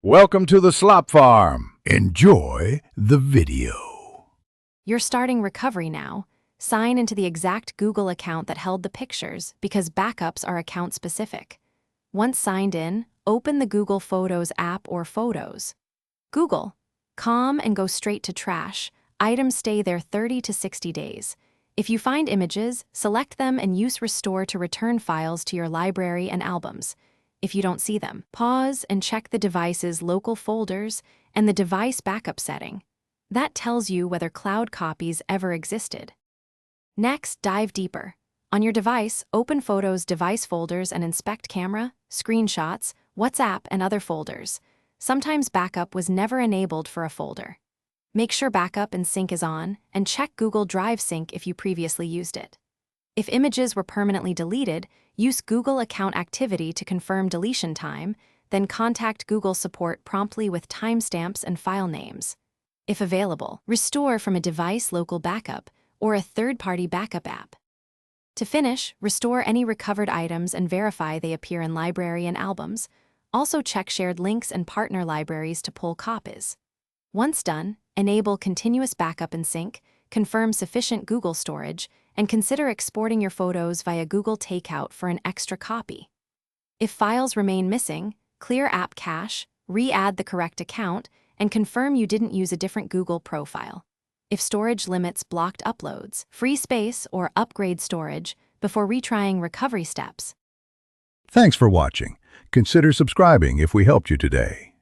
Welcome to the Slop Farm. Enjoy the video. You're starting recovery now. Sign into the exact Google account that held the pictures because backups are account-specific. Once signed in, open the Google Photos app or Photos. Google. Calm and go straight to trash. Items stay there 30 to 60 days. If you find images, select them and use Restore to return files to your library and albums. If you don't see them, pause and check the device's local folders and the device backup setting. That tells you whether cloud copies ever existed. Next, dive deeper. On your device, open Photos device folders and inspect camera, screenshots, WhatsApp, and other folders. Sometimes backup was never enabled for a folder. Make sure backup and sync is on, and check Google Drive Sync if you previously used it. If images were permanently deleted, use Google Account Activity to confirm deletion time, then contact Google support promptly with timestamps and file names. If available, restore from a device local backup or a third-party backup app. To finish, restore any recovered items and verify they appear in library and albums. Also check shared links and partner libraries to pull copies. Once done, enable continuous backup and sync, confirm sufficient Google storage, and consider exporting your photos via Google Takeout for an extra copy. If files remain missing, clear app cache, re-add the correct account, and confirm you didn't use a different Google profile. If storage limits blocked uploads, free space, or upgrade storage before retrying recovery steps. Thanks for watching. Consider subscribing if we helped you today.